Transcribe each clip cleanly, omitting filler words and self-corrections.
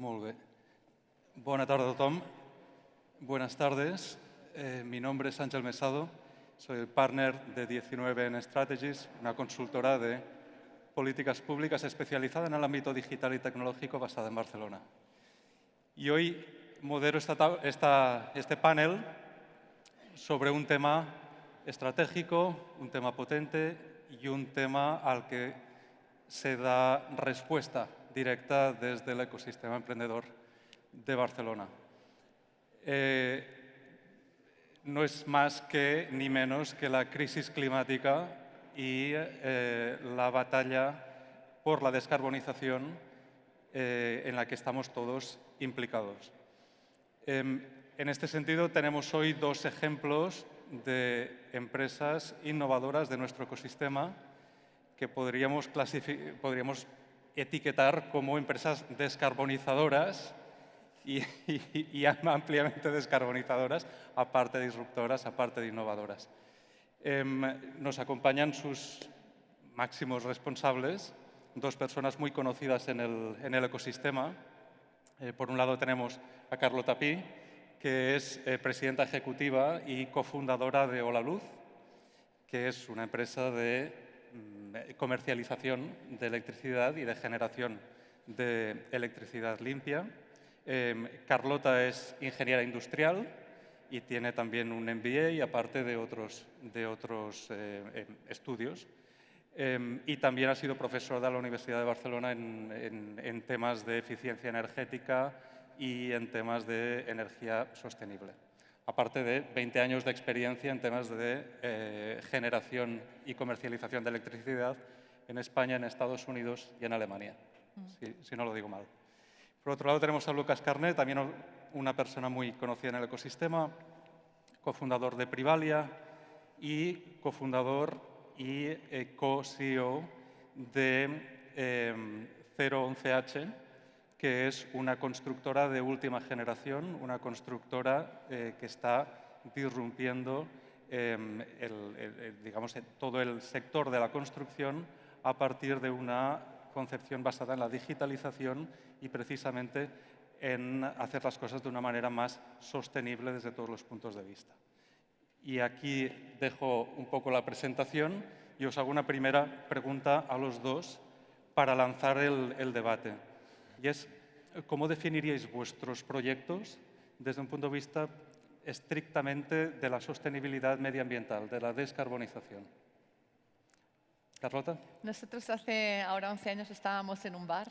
Molt bé. Bona tarda a tothom. Buenas tardes. Mi nombre es Ángel Mesado. Soy el partner de 19N Strategies, una consultora de políticas públicas especializada en el ámbito digital y tecnológico basada en Barcelona. Y hoy modero este panel sobre un tema estratégico, un tema potente y un tema al que se da respuesta directa desde el ecosistema emprendedor de Barcelona. No es más que ni menos que la crisis climática y la batalla por la descarbonización en la que estamos todos implicados. En este sentido, tenemos hoy dos ejemplos de empresas innovadoras de nuestro ecosistema que podríamos etiquetar como empresas descarbonizadoras y ampliamente descarbonizadoras, aparte de disruptoras, aparte de innovadoras. Nos acompañan sus máximos responsables, dos personas muy conocidas en el ecosistema. Por un lado tenemos a Carlota Pi, que es presidenta ejecutiva y cofundadora de Hola Luz, que es una empresa de comercialización de electricidad y de generación de electricidad limpia. Carlota es ingeniera industrial y tiene también un MBA, aparte de otros estudios. Y también ha sido profesora de la Universidad de Barcelona en temas de eficiencia energética y en temas de energía sostenible. Aparte de 20 años de experiencia en temas de generación y comercialización de electricidad en España, en Estados Unidos y en Alemania, si no lo digo mal. Por otro lado tenemos a Lucas Carnet, también una persona muy conocida en el ecosistema, cofundador de Privalia y cofundador y co-CEO de 011H, que es una constructora de última generación, una constructora que está disrumpiendo todo el sector de la construcción a partir de una concepción basada en la digitalización y precisamente en hacer las cosas de una manera más sostenible desde todos los puntos de vista. Y aquí dejo un poco la presentación y os hago una primera pregunta a los dos para lanzar el debate. Y es, ¿cómo definiríais vuestros proyectos desde un punto de vista estrictamente de la sostenibilidad medioambiental, de la descarbonización? Carlota. Nosotros hace ahora 11 años estábamos en un bar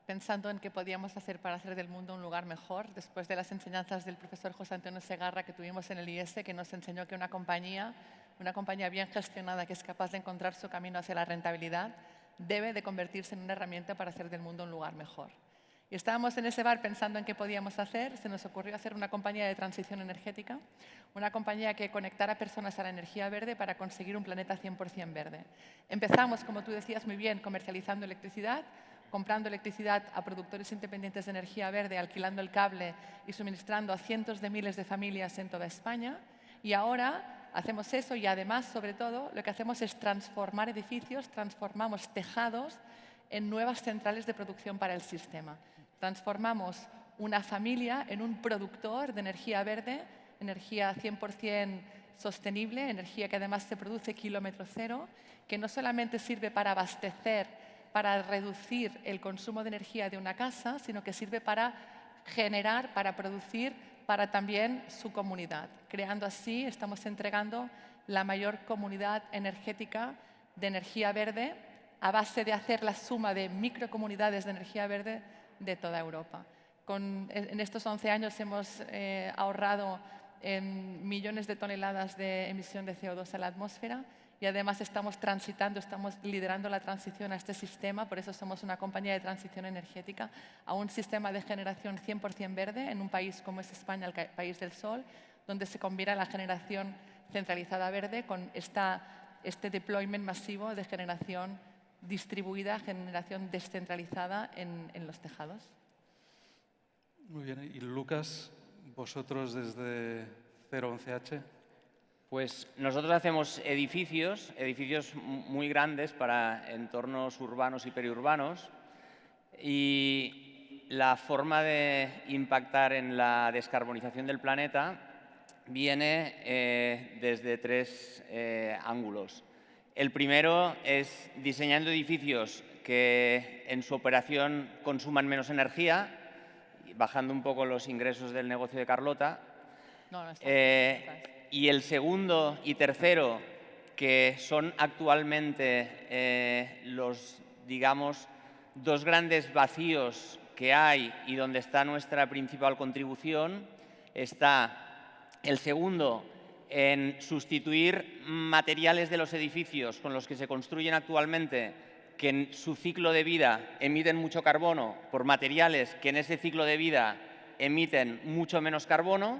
pensando en qué podíamos hacer para hacer del mundo un lugar mejor, después de las enseñanzas del profesor José Antonio Segarra que tuvimos en el IES, que nos enseñó que una compañía bien gestionada que es capaz de encontrar su camino hacia la rentabilidad debe de convertirse en una herramienta para hacer del mundo un lugar mejor. Y estábamos en ese bar pensando en qué podíamos hacer. Se nos ocurrió hacer una compañía de transición energética, una compañía que conectara personas a la energía verde para conseguir un planeta 100% verde. Empezamos, como tú decías muy bien, comercializando electricidad, comprando electricidad a productores independientes de energía verde, alquilando el cable y suministrando a cientos de miles de familias en toda España. Y ahora hacemos eso y además, sobre todo, lo que hacemos es transformar edificios, transformamos tejados en nuevas centrales de producción para el sistema. Transformamos una familia en un productor de energía verde, energía 100% sostenible, energía que además se produce kilómetro cero, que no solamente sirve para abastecer, para reducir el consumo de energía de una casa, sino que sirve para generar, para producir, para también su comunidad. Creando así, estamos entregando la mayor comunidad energética de energía verde a base de hacer la suma de microcomunidades de energía verde de toda Europa. En estos 11 años hemos ahorrado millones de toneladas de emisión de CO2 a la atmósfera y además estamos liderando la transición a este sistema, por eso somos una compañía de transición energética, a un sistema de generación 100% verde en un país como es España, el país del sol, donde se combina la generación centralizada verde con este deployment masivo de generación distribuida, generación descentralizada en los tejados. Muy bien. Y Lucas, vosotros desde 011H. Pues nosotros hacemos edificios muy grandes para entornos urbanos y periurbanos y la forma de impactar en la descarbonización del planeta viene desde tres ángulos. El primero es diseñando edificios que en su operación consuman menos energía, bajando un poco los ingresos del negocio de Carlota. No, no está. Y el segundo y tercero, que son actualmente los, digamos, dos grandes vacíos que hay y donde está nuestra principal contribución, está el segundo en sustituir materiales de los edificios con los que se construyen actualmente, que en su ciclo de vida emiten mucho carbono, por materiales que en ese ciclo de vida emiten mucho menos carbono.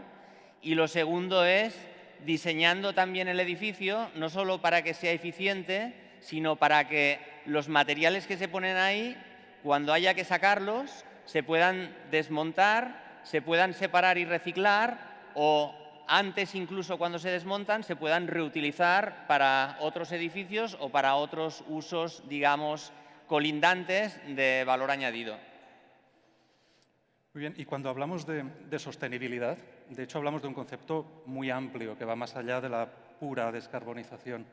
Y lo segundo es diseñando también el edificio, no solo para que sea eficiente, sino para que los materiales que se ponen ahí, cuando haya que sacarlos, se puedan desmontar, se puedan separar y reciclar, o antes incluso cuando se desmontan, se puedan reutilizar para otros edificios o para otros usos, digamos, colindantes de valor añadido. Muy bien, y cuando hablamos de sostenibilidad, de hecho hablamos de un concepto muy amplio que va más allá de la pura descarbonización.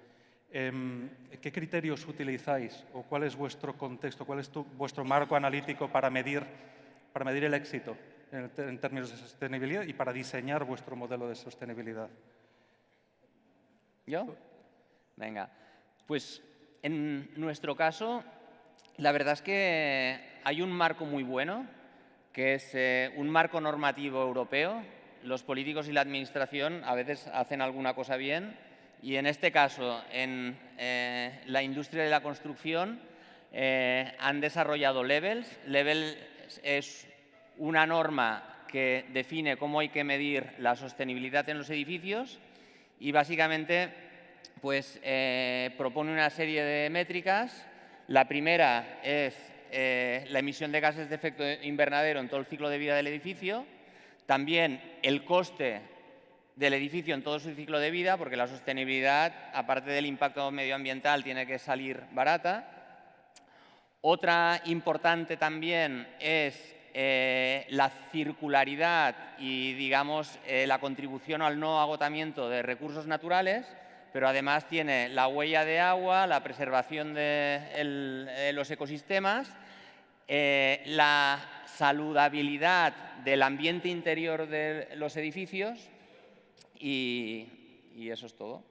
¿Qué criterios utilizáis o cuál es vuestro contexto, cuál es vuestro marco analítico para medir el éxito en términos de sostenibilidad y para diseñar vuestro modelo de sostenibilidad? ¿Yo? Venga. Pues en nuestro caso, la verdad es que hay un marco muy bueno, que es un marco normativo europeo. Los políticos y la administración a veces hacen alguna cosa bien y en este caso, en la industria de la construcción, han desarrollado Levels. Levels es una norma que define cómo hay que medir la sostenibilidad en los edificios y básicamente pues, propone una serie de métricas. La primera es la emisión de gases de efecto invernadero en todo el ciclo de vida del edificio, también el coste del edificio en todo su ciclo de vida, porque la sostenibilidad, aparte del impacto medioambiental, tiene que salir barata. Otra importante también es la circularidad y, digamos, la contribución al no agotamiento de recursos naturales, pero además tiene la huella de agua, la preservación de los ecosistemas, la saludabilidad del ambiente interior de los edificios y eso es todo.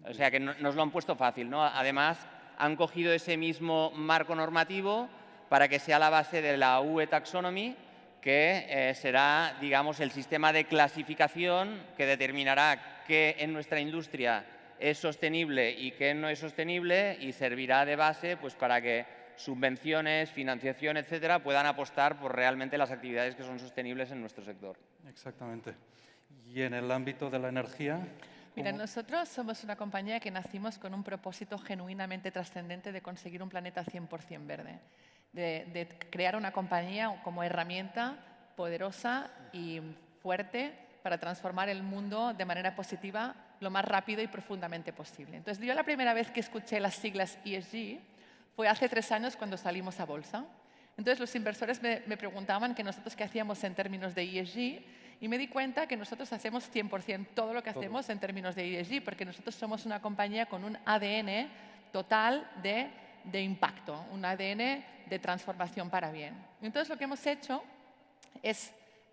O sea que nos lo han puesto fácil, ¿no? Además, han cogido ese mismo marco normativo para que sea la base de la UE Taxonomy, que será, digamos, el sistema de clasificación que determinará qué en nuestra industria es sostenible y qué no es sostenible y servirá de base pues, para que subvenciones, financiación, etcétera, puedan apostar por realmente las actividades que son sostenibles en nuestro sector. Exactamente. Y en el ámbito de la energía... Mira, nosotros somos una compañía que nacimos con un propósito genuinamente trascendente de conseguir un planeta 100% verde, de crear una compañía como herramienta poderosa y fuerte para transformar el mundo de manera positiva lo más rápido y profundamente posible. Entonces, yo la primera vez que escuché las siglas ESG fue hace 3 años cuando salimos a bolsa. Entonces, los inversores me preguntaban que nosotros qué hacíamos en términos de ESG y me di cuenta que nosotros hacemos 100% todo lo que hacemos en términos de ESG, porque nosotros somos una compañía con un ADN total de impacto, un ADN de transformación para bien. Entonces, lo que hemos hecho es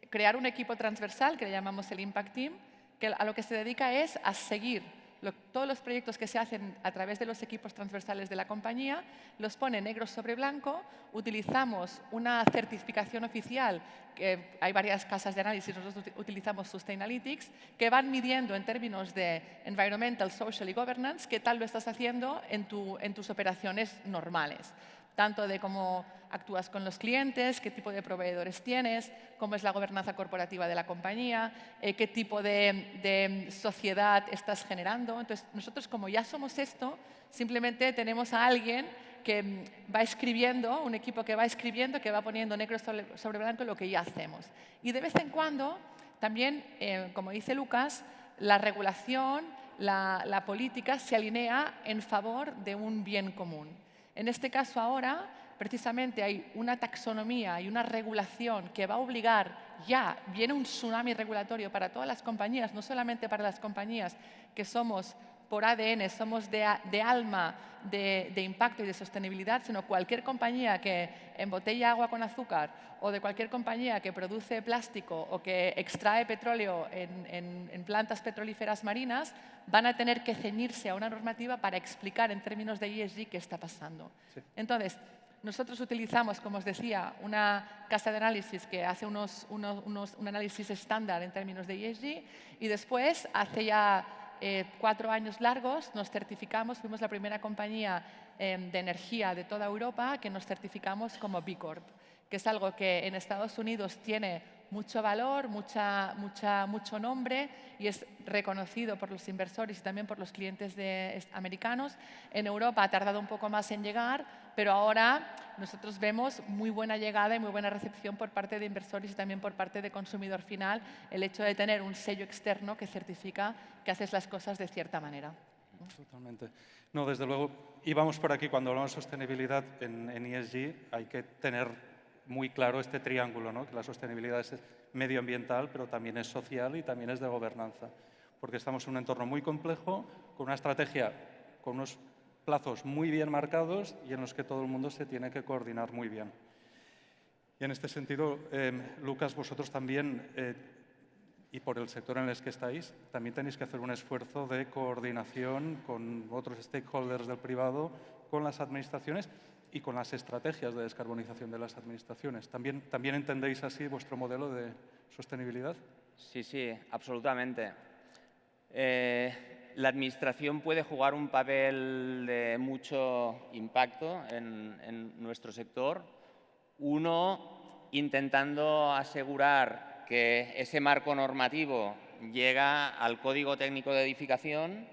crear un equipo transversal que le llamamos el Impact Team, que a lo que se dedica es a seguir todos los proyectos que se hacen a través de los equipos transversales de la compañía, los pone negro sobre blanco, utilizamos una certificación oficial, que hay varias casas de análisis, nosotros utilizamos Sustainalytics, que van midiendo en términos de environmental, social y governance qué tal lo estás haciendo en tus operaciones normales, tanto de cómo actúas con los clientes, qué tipo de proveedores tienes, cómo es la gobernanza corporativa de la compañía, qué tipo de sociedad estás generando. Entonces, nosotros como ya somos esto, simplemente tenemos a alguien que va escribiendo, un equipo que va escribiendo, que va poniendo negro sobre blanco lo que ya hacemos. Y de vez en cuando, también, como dice Lucas, la regulación, la política se alinea en favor de un bien común. En este caso ahora, precisamente hay una taxonomía y una regulación que va a obligar, viene un tsunami regulatorio para todas las compañías, no solamente para las compañías que somos por ADN, somos de alma, de impacto y de sostenibilidad, sino cualquier compañía que embotella agua con azúcar o de cualquier compañía que produce plástico o que extrae petróleo en plantas petrolíferas marinas, van a tener que ceñirse a una normativa para explicar en términos de ESG qué está pasando. Sí. Entonces, nosotros utilizamos, como os decía, una casa de análisis que hace un análisis estándar en términos de ESG y después, hace ya 4 años largos, nos certificamos, fuimos la primera compañía de energía de toda Europa que nos certificamos como B Corp, que es algo que en Estados Unidos tiene mucho valor, mucho nombre y es reconocido por los inversores y también por los clientes americanos. En Europa ha tardado un poco más en llegar, pero ahora nosotros vemos muy buena llegada y muy buena recepción por parte de inversores y también por parte de consumidor final, el hecho de tener un sello externo que certifica que haces las cosas de cierta manera. Totalmente. No, desde luego, y vamos por aquí, cuando hablamos de sostenibilidad en ESG, hay que tener muy claro este triángulo, ¿no? Que la sostenibilidad es medioambiental, pero también es social y también es de gobernanza, porque estamos en un entorno muy complejo, con una estrategia, con unos plazos muy bien marcados y en los que todo el mundo se tiene que coordinar muy bien. Y en este sentido, Lucas, vosotros también, y por el sector en el que estáis, también tenéis que hacer un esfuerzo de coordinación con otros stakeholders del privado, con las administraciones y con las estrategias de descarbonización de las administraciones. ¿También entendéis así vuestro modelo de sostenibilidad? Sí, sí, absolutamente. La administración puede jugar un papel de mucho impacto en nuestro sector. Uno, intentando asegurar que ese marco normativo llega al Código Técnico de Edificación,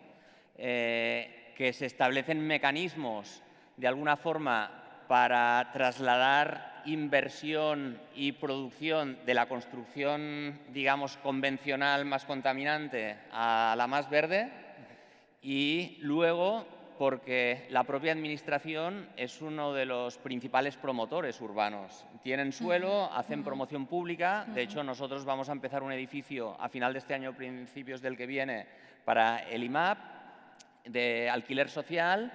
que se establecen mecanismos de alguna forma para trasladar inversión y producción de la construcción, digamos, convencional más contaminante a la más verde y luego porque la propia administración es uno de los principales promotores urbanos. Tienen suelo, hacen promoción pública. De hecho, nosotros vamos a empezar un edificio a final de este año, principios del que viene, para el IMAP, de alquiler social.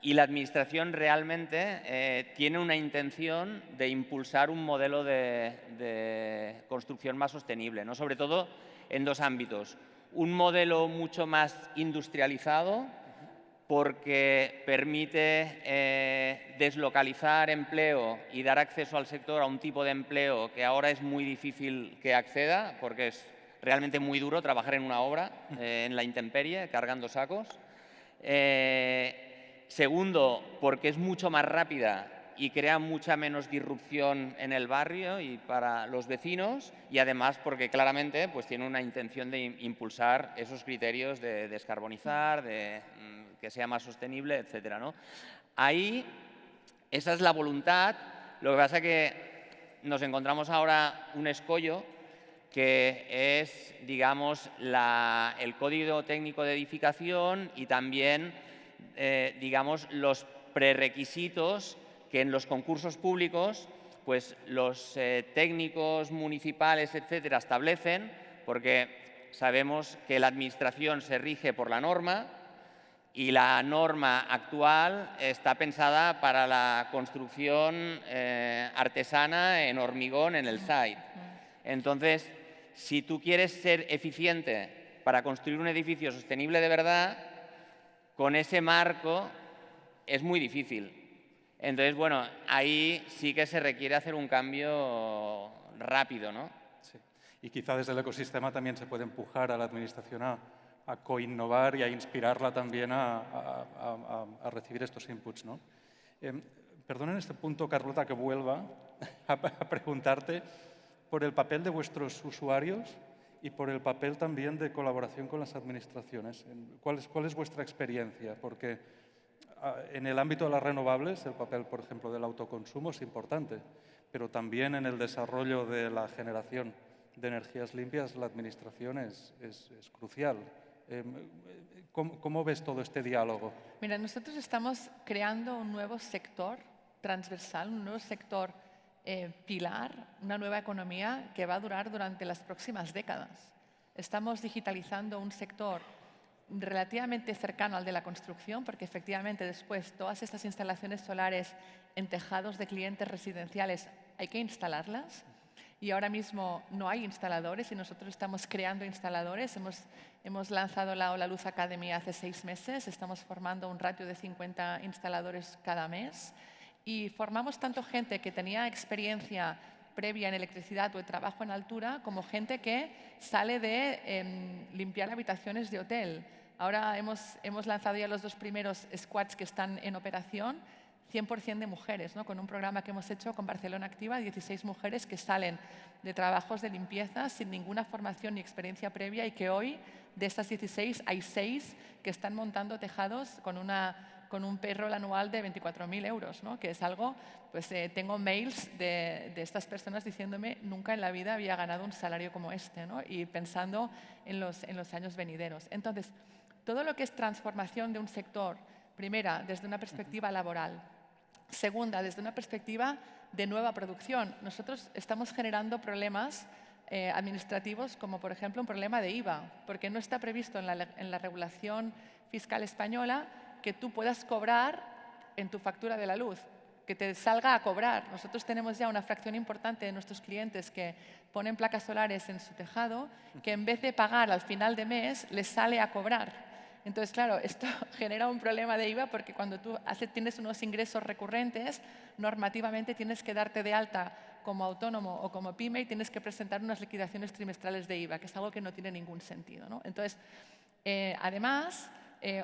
Y la Administración realmente tiene una intención de impulsar un modelo de construcción más sostenible, ¿no? Sobre todo en 2 ámbitos. Un modelo mucho más industrializado, porque permite deslocalizar empleo y dar acceso al sector a un tipo de empleo que ahora es muy difícil que acceda, porque es realmente muy duro trabajar en una obra, en la intemperie, cargando sacos. Segundo, porque es mucho más rápida y crea mucha menos disrupción en el barrio y para los vecinos, y además porque claramente pues, tiene una intención de impulsar esos criterios de descarbonizar, de que sea más sostenible, etcétera, ¿no? Ahí, esa es la voluntad. Lo que pasa es que nos encontramos ahora un escollo que es, digamos, el Código Técnico de Edificación y también, digamos, los prerequisitos que en los concursos públicos pues, los técnicos municipales, etcétera, establecen, porque sabemos que la Administración se rige por la norma y la norma actual está pensada para la construcción artesana en hormigón en el site. Entonces, si tú quieres ser eficiente para construir un edificio sostenible de verdad, con ese marco es muy difícil. Entonces, bueno, ahí sí que se requiere hacer un cambio rápido, ¿no? Sí. Y quizá desde el ecosistema también se puede empujar a la Administración a coinnovar y a inspirarla también a recibir estos inputs, ¿no? Perdona en este punto, Carlota, que vuelva a preguntarte por el papel de vuestros usuarios y por el papel también de colaboración con las administraciones. ¿Cuál es vuestra experiencia? Porque en el ámbito de las renovables, el papel, por ejemplo, del autoconsumo es importante, pero también en el desarrollo de la generación de energías limpias, la administración es crucial. ¿Cómo ves todo este diálogo? Mira, nosotros estamos creando un nuevo sector transversal, un nuevo sector pilar, una nueva economía que va a durar durante las próximas décadas. Estamos digitalizando un sector relativamente cercano al de la construcción, porque efectivamente después todas estas instalaciones solares en tejados de clientes residenciales hay que instalarlas. Y ahora mismo no hay instaladores y nosotros estamos creando instaladores. Hemos lanzado la Hola Luz Academy hace 6 meses. Estamos formando un ratio de 50 instaladores cada mes. Y formamos tanto gente que tenía experiencia previa en electricidad o de trabajo en altura, como gente que sale de limpiar habitaciones de hotel. Ahora hemos lanzado ya los 2 primeros squads que están en operación, 100% de mujeres, ¿no? Con un programa que hemos hecho con Barcelona Activa, 16 mujeres que salen de trabajos de limpieza sin ninguna formación ni experiencia previa y que hoy, de estas 16, hay 6 que están montando tejados con un payroll anual de 24.000 euros, ¿no? Que es algo, pues tengo mails de estas personas diciéndome nunca en la vida había ganado un salario como este, ¿no? Y pensando en los años venideros. Entonces, todo lo que es transformación de un sector, primera, desde una perspectiva laboral, segunda, desde una perspectiva de nueva producción. Nosotros estamos generando problemas administrativos como, por ejemplo, un problema de IVA, porque no está previsto en la regulación fiscal española que tú puedas cobrar en tu factura de la luz, que te salga a cobrar. Nosotros tenemos ya una fracción importante de nuestros clientes que ponen placas solares en su tejado, que en vez de pagar al final de mes, les sale a cobrar. Entonces, claro, esto genera un problema de IVA porque cuando tú tienes unos ingresos recurrentes, normativamente tienes que darte de alta como autónomo o como pyme y tienes que presentar unas liquidaciones trimestrales de IVA, que es algo que no tiene ningún sentido, ¿no? Entonces, además,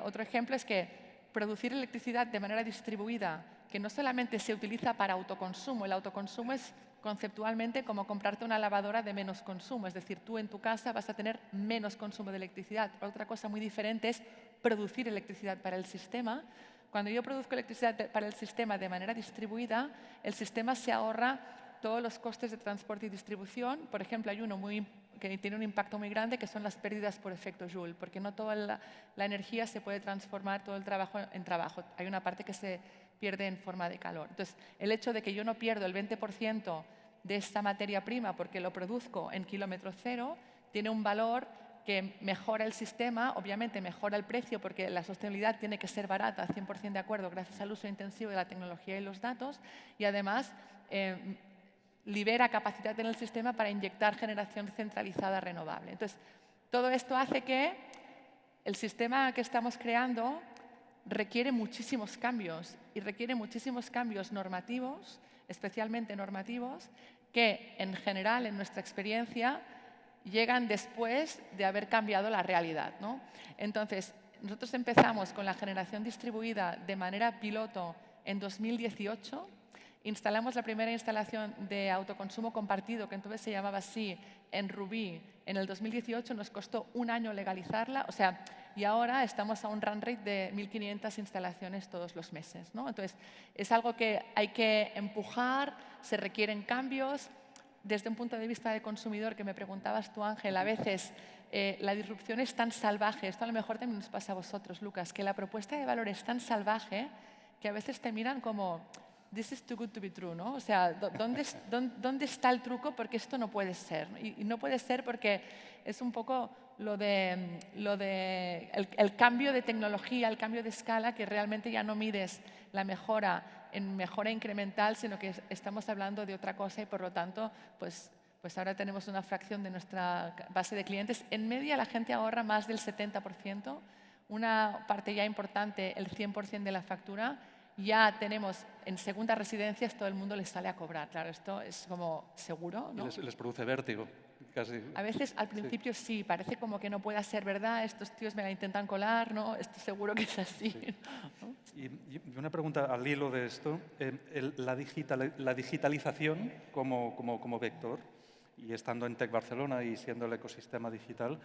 otro ejemplo es que producir electricidad de manera distribuida, que no solamente se utiliza para autoconsumo, el autoconsumo es conceptualmente como comprarte una lavadora de menos consumo, es decir, tú en tu casa vas a tener menos consumo de electricidad. Otra cosa muy diferente es producir electricidad para el sistema. Cuando yo produzco electricidad para el sistema de manera distribuida, el sistema se ahorra todos los costes de transporte y distribución. Por ejemplo, hay uno que tiene un impacto muy grande, que son las pérdidas por efecto Joule, porque no toda la energía se puede transformar todo el trabajo en trabajo. Hay una parte que se pierde en forma de calor. Entonces, el hecho de que yo no pierdo el 20% de esta materia prima porque lo produzco en kilómetro cero, tiene un valor que mejora el sistema, obviamente mejora el precio porque la sostenibilidad tiene que ser barata, 100% de acuerdo, gracias al uso intensivo de la tecnología y los datos, y además libera capacidad en el sistema para inyectar generación centralizada renovable. Entonces, todo esto hace que el sistema que estamos creando requiere muchísimos cambios y requiere muchísimos cambios normativos, especialmente normativos, que en general, en nuestra experiencia, llegan después de haber cambiado la realidad, ¿no? Entonces, nosotros empezamos con la generación distribuida de manera piloto en 2018. Instalamos la primera instalación de autoconsumo compartido, que entonces se llamaba así, en Rubí, en el 2018. Nos costó un año legalizarla, o sea, y ahora estamos a un run rate de 1.500 instalaciones todos los meses, ¿no? Entonces, es algo que hay que empujar, se requieren cambios. Desde un punto de vista de consumidor, que me preguntabas tú, Ángel, a veces la disrupción es tan salvaje, esto a lo mejor también nos pasa a vosotros, Lucas, que la propuesta de valor es tan salvaje que a veces te miran como this is too good to be true, ¿no? O sea, ¿dónde está el truco? Porque esto no puede ser. Y no puede ser porque es un poco el cambio de tecnología, el cambio de escala, que realmente ya no mides la mejora en mejora incremental, sino que estamos hablando de otra cosa y, por lo tanto, pues ahora tenemos una fracción de nuestra base de clientes. En media la gente ahorra más del 70%, una parte ya importante, el 100% de la factura. Ya tenemos en segundas residencias, todo el mundo les sale a cobrar. Claro, esto es como seguro, ¿no? Y les produce vértigo, casi. A veces, al principio sí, parece como que no pueda ser verdad, estos tíos me la intentan colar, ¿no? Esto seguro que es así. Sí. ¿No? Y una pregunta al hilo de esto, la digitalización como vector, y estando en Tech Barcelona y siendo el ecosistema digital,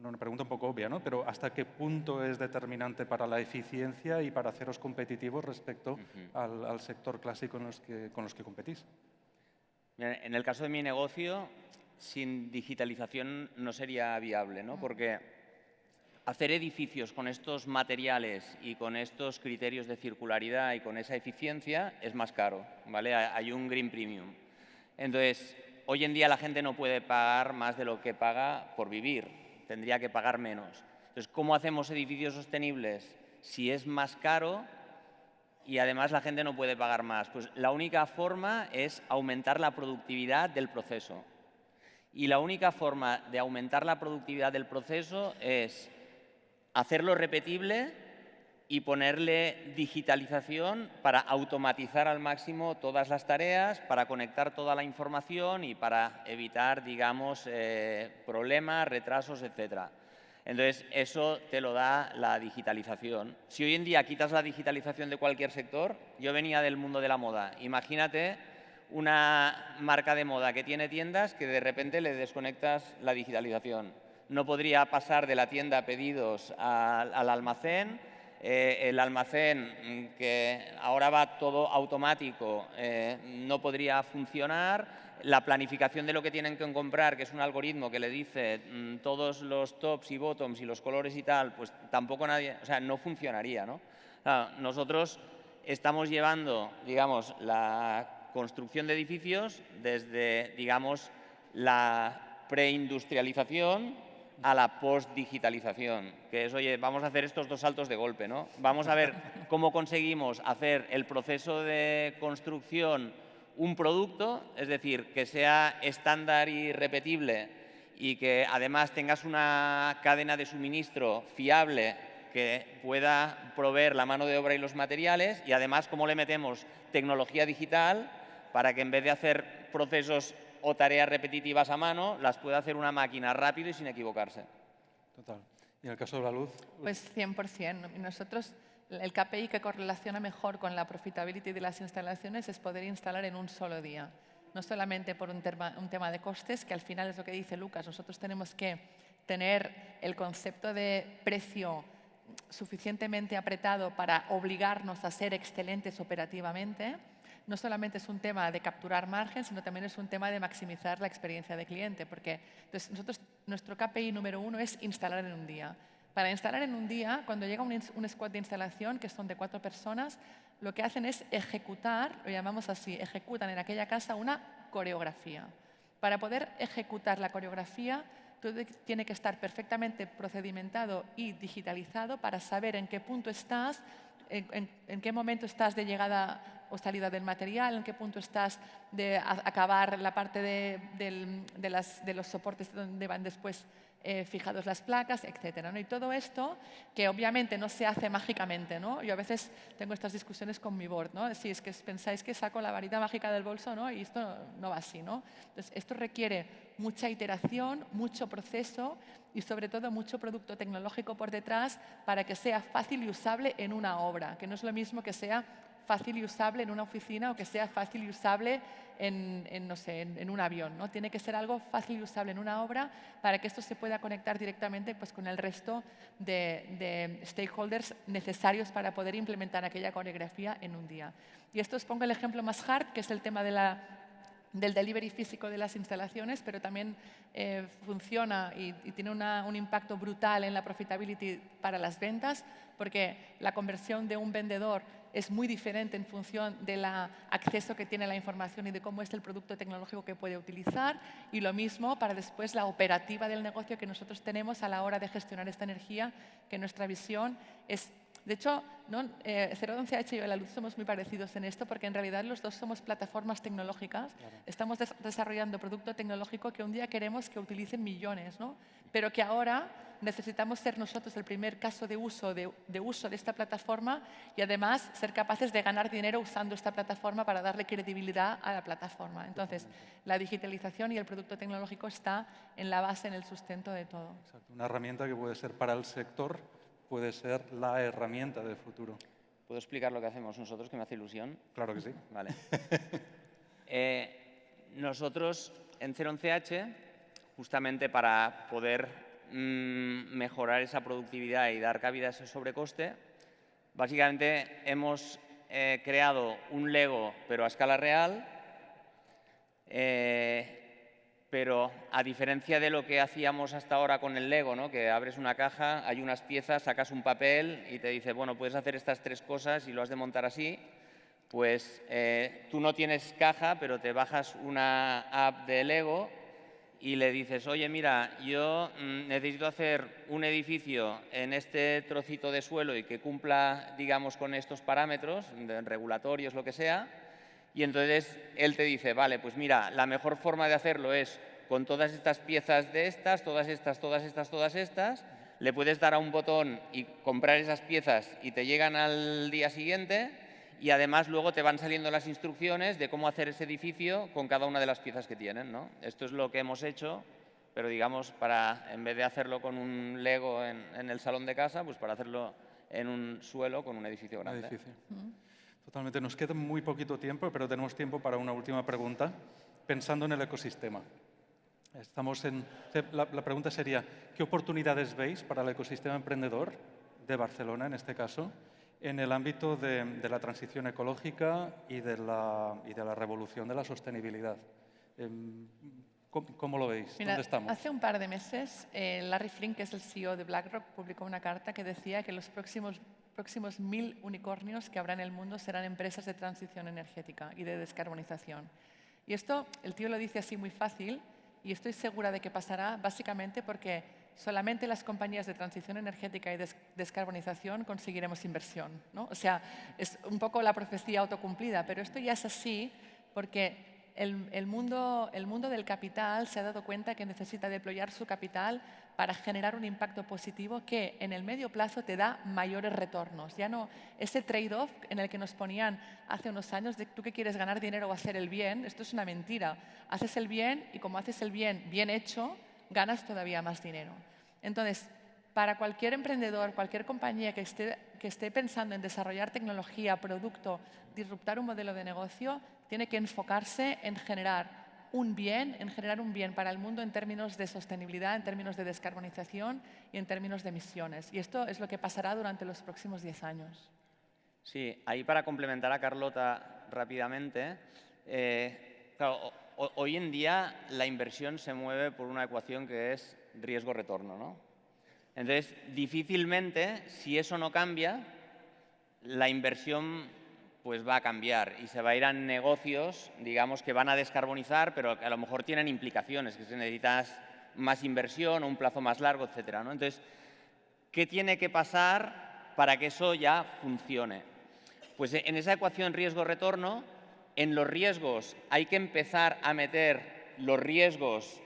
una pregunta un poco obvia, ¿no? Pero ¿hasta qué punto es determinante para la eficiencia y para haceros competitivos respecto al sector clásico con los que competís? En el caso de mi negocio, sin digitalización no sería viable, ¿no? Porque hacer edificios con estos materiales y con estos criterios de circularidad y con esa eficiencia es más caro, ¿vale? Hay un green premium. Entonces, hoy en día la gente no puede pagar más de lo que paga por vivir, tendría que pagar menos. Entonces, ¿cómo hacemos edificios sostenibles si es más caro y además la gente no puede pagar más? Pues la única forma es aumentar la productividad del proceso. Y la única forma de aumentar la productividad del proceso es hacerlo repetible y ponerle digitalización para automatizar al máximo todas las tareas, para conectar toda la información y para evitar, digamos, problemas, retrasos, etc. Entonces, eso te lo da la digitalización. Si hoy en día quitas la digitalización de cualquier sector, yo venía del mundo de la moda, imagínate una marca de moda que tiene tiendas que de repente le desconectas la digitalización. No podría pasar de la tienda a pedidos al almacén. El almacén, que ahora va todo automático, no podría funcionar. La planificación de lo que tienen que comprar, que es un algoritmo que le dice todos los tops y bottoms y los colores y tal, pues tampoco nadie, o sea, no funcionaría, ¿no? Claro, nosotros estamos llevando, digamos, la construcción de edificios desde, digamos, la preindustrialización a la postdigitalización, que es, oye, vamos a hacer estos dos saltos de golpe, ¿no? Vamos a ver cómo conseguimos hacer el proceso de construcción un producto, es decir, que sea estándar y repetible y que además tengas una cadena de suministro fiable que pueda proveer la mano de obra y los materiales, y además cómo le metemos tecnología digital para que en vez de hacer procesos o tareas repetitivas a mano, las puede hacer una máquina rápido y sin equivocarse. Total. ¿Y en el caso de la luz? Pues 100%. Nosotros, el KPI que correlaciona mejor con la profitability de las instalaciones es poder instalar en un solo día. No solamente por un tema de costes, que al final es lo que dice Lucas, nosotros tenemos que tener el concepto de precio suficientemente apretado para obligarnos a ser excelentes operativamente. No solamente es un tema de capturar margen, sino también es un tema de maximizar la experiencia de cliente, porque entonces, nuestro KPI número 1 es instalar en un día. Para instalar en un día, cuando llega un squad de instalación, que son de 4 personas, lo que hacen es ejecutar, lo llamamos así, ejecutan en aquella casa una coreografía. Para poder ejecutar la coreografía, todo tiene que estar perfectamente procedimentado y digitalizado para saber en qué punto estás, en qué momento estás de llegada o salida del material, en qué punto estás de acabar la parte de los soportes donde van después fijados las placas, etcétera, ¿no? Y todo esto que obviamente no se hace mágicamente, ¿no? Yo a veces tengo estas discusiones con mi board, ¿no? Si es que pensáis que saco la varita mágica del bolso, ¿no? Y esto no va así, ¿no? Entonces, esto requiere mucha iteración, mucho proceso y sobre todo mucho producto tecnológico por detrás para que sea fácil y usable en una obra, que no es lo mismo que sea fácil y usable en una oficina o que sea fácil y usable no sé, en un avión, ¿no? Tiene que ser algo fácil y usable en una obra para que esto se pueda conectar directamente pues, con el resto de stakeholders necesarios para poder implementar aquella coreografía en un día. Y esto os pongo el ejemplo más hard, que es el tema del delivery físico de las instalaciones, pero también funciona y tiene un impacto brutal en la profitability para las ventas, porque la conversión de un vendedor es muy diferente en función del acceso que tiene a la información y de cómo es el producto tecnológico que puede utilizar, y lo mismo para después la operativa del negocio que nosotros tenemos a la hora de gestionar esta energía, que nuestra visión es... De hecho, ¿no? 011H y La Luz somos muy parecidos en esto porque en realidad los dos somos plataformas tecnológicas. Claro. Estamos desarrollando producto tecnológico que un día queremos que utilicen millones, ¿no? Pero que ahora necesitamos ser nosotros el primer caso de uso de esta plataforma y además ser capaces de ganar dinero usando esta plataforma para darle credibilidad a la plataforma. Entonces, la digitalización y el producto tecnológico está en la base, en el sustento de todo. Exacto. Una herramienta que puede ser para el sector, puede ser la herramienta del futuro. ¿Puedo explicar lo que hacemos nosotros, que me hace ilusión? Claro que sí. Vale. Nosotros en 011H, justamente para poder mejorar esa productividad y dar cabida a ese sobrecoste, básicamente hemos creado un Lego, pero a escala real, pero a diferencia de lo que hacíamos hasta ahora con el Lego, ¿no? Que abres una caja, hay unas piezas, sacas un papel y te dice, bueno, puedes hacer estas 3 cosas y lo has de montar así, pues tú no tienes caja, pero te bajas una app de Lego y le dices, oye, mira, yo necesito hacer un edificio en este trocito de suelo y que cumpla, digamos, con estos parámetros, regulatorios, lo que sea. Y entonces él te dice, vale, pues mira, la mejor forma de hacerlo es con todas estas piezas de estas, todas estas, todas estas, todas estas. Le puedes dar a un botón y comprar esas piezas y te llegan al día siguiente. Y además luego te van saliendo las instrucciones de cómo hacer ese edificio con cada una de las piezas que tienen, ¿no? Esto es lo que hemos hecho, pero digamos, en vez de hacerlo con un Lego en el salón de casa, pues para hacerlo en un suelo con un edificio grande. Totalmente. Nos queda muy poquito tiempo, pero tenemos tiempo para una última pregunta, pensando en el ecosistema. La pregunta sería, ¿qué oportunidades veis para el ecosistema emprendedor de Barcelona, en este caso, en el ámbito de la transición ecológica y de la revolución de la sostenibilidad? ¿Cómo lo veis? Mira, ¿Dónde estamos? hace un par de meses, Larry Flynn, que es el CEO de BlackRock, publicó una carta que decía que los próximos 1000 unicornios que habrá en el mundo serán empresas de transición energética y de descarbonización. Y esto, el tío lo dice así muy fácil, y estoy segura de que pasará básicamente porque solamente las compañías de transición energética y descarbonización conseguiremos inversión, ¿no? O sea, es un poco la profecía autocumplida, pero esto ya es así porque el mundo del capital se ha dado cuenta que necesita deployar su capital para generar un impacto positivo que en el medio plazo te da mayores retornos. Ya no ese trade-off en el que nos ponían hace unos años de tú que quieres ganar dinero o hacer el bien, esto es una mentira. Haces el bien y como haces el bien bien hecho, ganas todavía más dinero. Entonces, para cualquier emprendedor, cualquier compañía que esté pensando en desarrollar tecnología, producto, disruptar un modelo de negocio, tiene que enfocarse en generar un bien para el mundo en términos de sostenibilidad, en términos de descarbonización y en términos de emisiones. Y esto es lo que pasará durante los próximos 10 años. Sí, ahí para complementar a Carlota rápidamente, claro, hoy en día la inversión se mueve por una ecuación que es riesgo-retorno, ¿no? Entonces, difícilmente, si eso no cambia, la inversión pues va a cambiar y se va a ir a negocios, digamos, que van a descarbonizar, pero que a lo mejor tienen implicaciones, que si necesitas más inversión o un plazo más largo, etcétera, ¿no? Entonces, ¿qué tiene que pasar para que eso ya funcione? Pues en esa ecuación riesgo-retorno, en los riesgos hay que empezar a meter los riesgos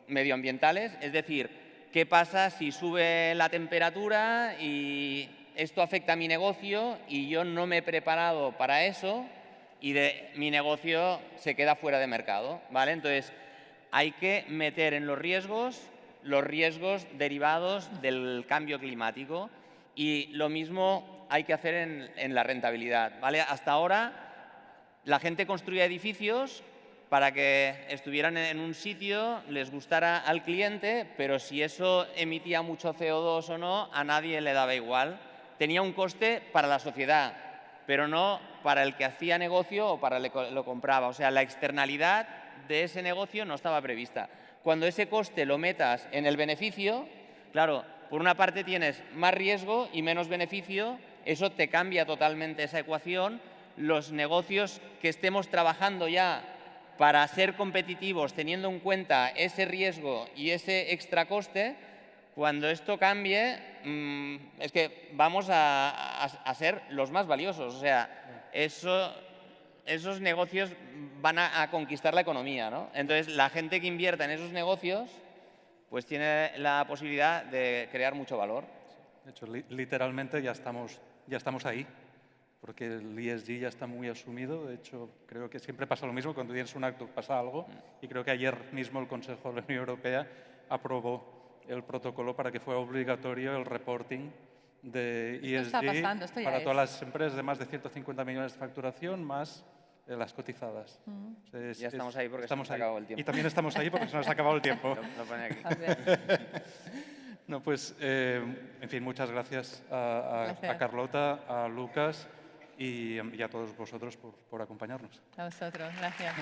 medioambientales, es decir, ¿qué pasa si sube la temperatura y esto afecta a mi negocio y yo no me he preparado para eso y mi negocio se queda fuera de mercado, ¿vale? Entonces, hay que meter en los riesgos derivados del cambio climático y lo mismo hay que hacer en la rentabilidad, ¿vale? Hasta ahora la gente construía edificios para que estuvieran en un sitio, les gustara al cliente, pero si eso emitía mucho CO2 o no, a nadie le daba igual. Tenía un coste para la sociedad, pero no para el que hacía negocio o para el que lo compraba. O sea, la externalidad de ese negocio no estaba prevista. Cuando ese coste lo metas en el beneficio, claro, por una parte tienes más riesgo y menos beneficio, eso te cambia totalmente esa ecuación. Los negocios que estemos trabajando ya para ser competitivos teniendo en cuenta ese riesgo y ese extra coste, cuando esto cambie, es que vamos a ser los más valiosos. O sea, esos negocios van a conquistar la economía, ¿no? Entonces, la gente que invierta en esos negocios, pues tiene la posibilidad de crear mucho valor. De hecho, literalmente ya estamos ahí, porque el ESG ya está muy asumido. De hecho, creo que siempre pasa lo mismo, cuando tienes un acto pasa algo, y creo que ayer mismo el Consejo de la Unión Europea aprobó el protocolo para que fuera obligatorio el reporting de ESG para todas las empresas de más de 150 millones de facturación, más las cotizadas. Ya estamos ahí porque se nos ha acabado el tiempo. Y también estamos ahí porque se nos ha acabado el tiempo. Lo pone aquí. No, pues, en fin, muchas gracias a Carlota, a Lucas y a todos vosotros por acompañarnos. A vosotros, gracias.